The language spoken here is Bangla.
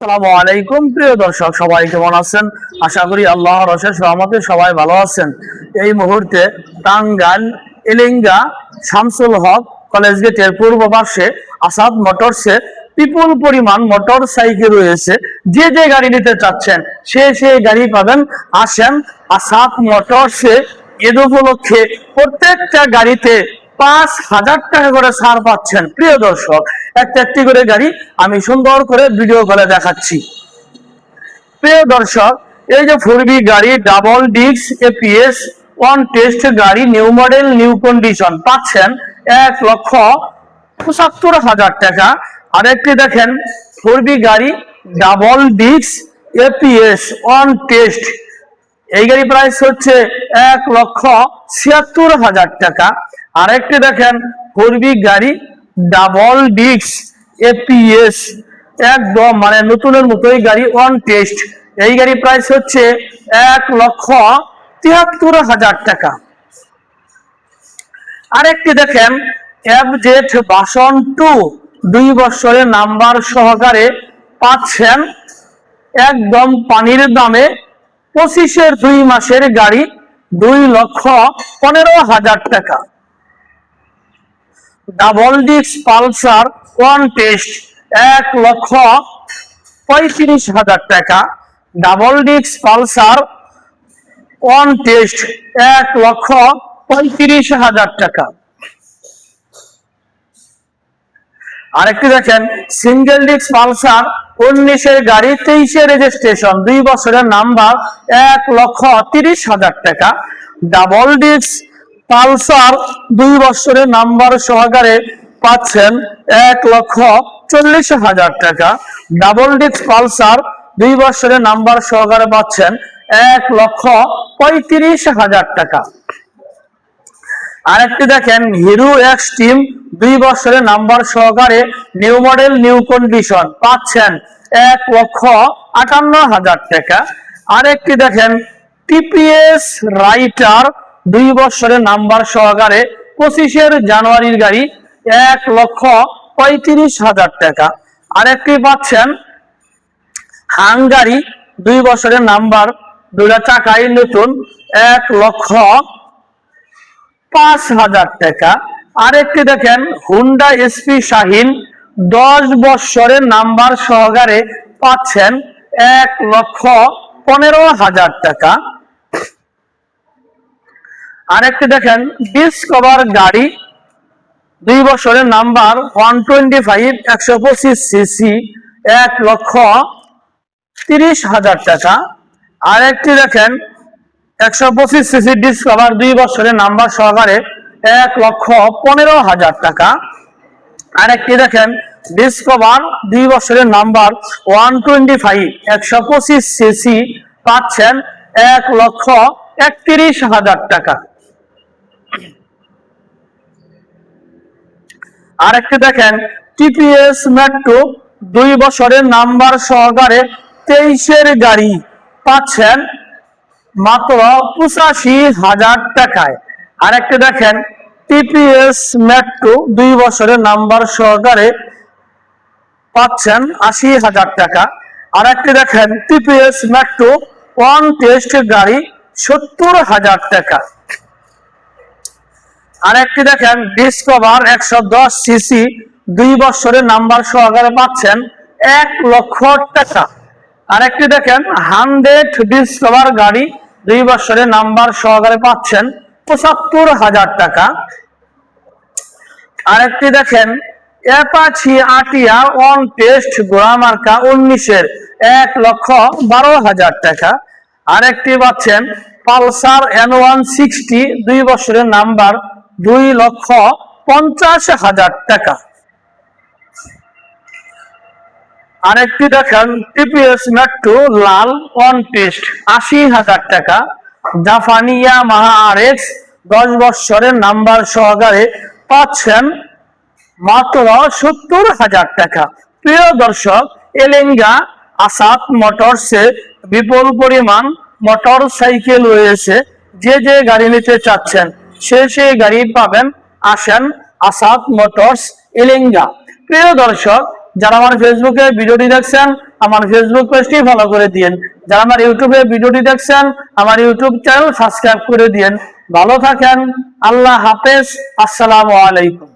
আসসালামু আলাইকুম প্রিয় দর্শক, সবাই কেমন আছেন? আশা করি আল্লাহর অশেষ রহমতে সবাই ভালো আছেন। এই মুহূর্তে টাঙ্গাইল এলিঙ্গা শামসুল হক কলেজ গেটের পূর্ব পার্শ্বে আসাদ মোটরসে বিপুল পরিমাণ মোটর সাইকেল রয়েছে। যে যে গাড়ি নিতে চাচ্ছেন সে গাড়ি পাবেন। আসেন আসাদ মোটরসে। ঈদ উপলক্ষে প্রত্যেকটা গাড়িতে 5,000 টাকা করে ছাড় পাচ্ছেন। প্রিয় দর্শক, একটি করে গাড়ি আমি সুন্দর করে ভিডিও কলে দেখাচ্ছি। প্রিয় দর্শক, এই যে 4বি গাড়ি double disc APS one test গাড়ি, নিউ মডেল নিউ কন্ডিশন পাচ্ছেন 1,75,000 টাকা। আরেকটি দেখেন 4বি গাড়ি double disc APS one test, এই গাড়ি প্রাইস হচ্ছে 1,76,000 টাকা। আরেকটি দেখেন 4বি গাড়ি ডাবল ডিস্ক এপিএস, একদম মানে নতুনের মতোই গাড়ি ওয়ান টেস্ট, এই গাড়ি প্রাইস হচ্ছে 1,73,000 টাকা। আরেকটি দেখেন এফজেড ভার্সন 2 2 বছরের নাম্বার সহকারে পাচ্ছেন একদম পানির দামে 25-এর 2 মাসের গাড়ি 2,15,000 টাকা। Double disc Pulsar one test 1,35,000 টাকা। Double disc Pulsar one test 1,35,000 টাকা। আরেকটি দেখেন সিঙ্গেল ডিস্ক পালসার 19-এর গাড়ি 23-এর রেজিস্ট্রেশন 2 বছরের নাম্বার 1,30,000 টাকা। ডাবল ডিস্ক পালসার 2 বছরের নাম্বার সহকারে পাচ্ছেন 1,40,000 টাকা। ডাবল ডিস্ক পালসার 2 বছরের নাম্বার সহকারে পাচ্ছেন 1,35,000 টাকা। আরেকটি দেখেন হিরো এক্সট্রিম 2 বছরের নাম্বার সহকারে নিউ মডেল নিউ কন্ডিশন পাচ্ছেন 1,58,000 টাকা। আরেকটি দেখেন টিপিএস রাইটার 2 বছরের নাম্বার সহকারে 25-এর জানুয়ারির গাড়ি 1,35,000 টাকা। আরেকটি পাচ্ছেন হাঙ্গারি 2 বছরের নাম্বার, 2টা চাকাই নতুন, 1,05,000 টাকা। আরেকটি দেখেন হুন্ডা এসপি শাহিন 10 বছরের নাম্বার সহকারে পাচ্ছেন 1,15,000 টাকা। আরেকটি দেখেন ডিসকভার গাড়ি 2 বছরের নাম্বার 125 125 সিসি 1,30,000 টাকা। আরেকটি দেখেন 125 সিসি ডিসকভার 2 বছরের নাম্বার সহকারে 1,15,000 টাকা। আরেকটি দেখেন ডিসকভার 2 বছরের নাম্বার 125 125 সিসি পাচ্ছেন 1,31,000 টাকা। আরেকটি দেখেন টিপিএস মেট্রো 2 বছরের নাম্বার সহকারে 23-এর গাড়ি পাচ্ছেন মাত্র 85,000 টাকায়। আরেকটি দেখেন টিপিএস মেট্রো 2 বছরের নাম্বার সহকারে পাচ্ছেন 80,000 টাকা। আরেকটি দেখেন টিপিএস মেট্রো ওয়ান টেস্ট গাড়ি 70,000 টাকা। আরেকটি দেখেন ডিসকভার 110 সিসি 2 বছরের নাম্বার সহকারে পাচ্ছেন 1,00,000 টাকা। আরেকটি দেখেন 100 ডিসকভার গাড়ি 2 বছরের নাম্বার সহকারে পাচ্ছেন 75,000 টাকা। আরেকটি দেখেন অ্যাপাচি আটিয়া ওয়ান টেস্ট গোড়ামার্কা 19-এর 1,12,000 টাকা। আরেকটি পাচ্ছেন পালসার N160 2 বছরের নাম্বার 2,50,000 টাকা। আরেকটি দেখেন টিপিএস মেট্রো লাল ওয়ান টেস্ট 80,000 টাকা। জাপানি ইয়ামাহা আরএক্স 10 বছরের নাম্বার সহকারে পাচ্ছেন মাত্র 70,000 টাকা। প্রিয় দর্শক, এলিঙ্গা আসাদ মোটরসে বিপুল পরিমাণ মোটর সাইকেল রয়েছে। যে যে গাড়ি নিতে চাচ্ছেন সে গাড়ি পাবেন। আসেন আসাদ মোটরস এলিঙ্গা। প্রিয় দর্শক, যারা আমার ফেসবুকে ভিডিওটি দেখছেন আমার ফেসবুক পেজটি ফলো করে দিন, যারা আমার ইউটিউবে ভিডিওটি দেখছেন আমার ইউটিউব চ্যানেল সাবস্ক্রাইব করে দিন। ভালো থাকেন, আল্লাহ হাফেজ, আসসালামু আলাইকুম।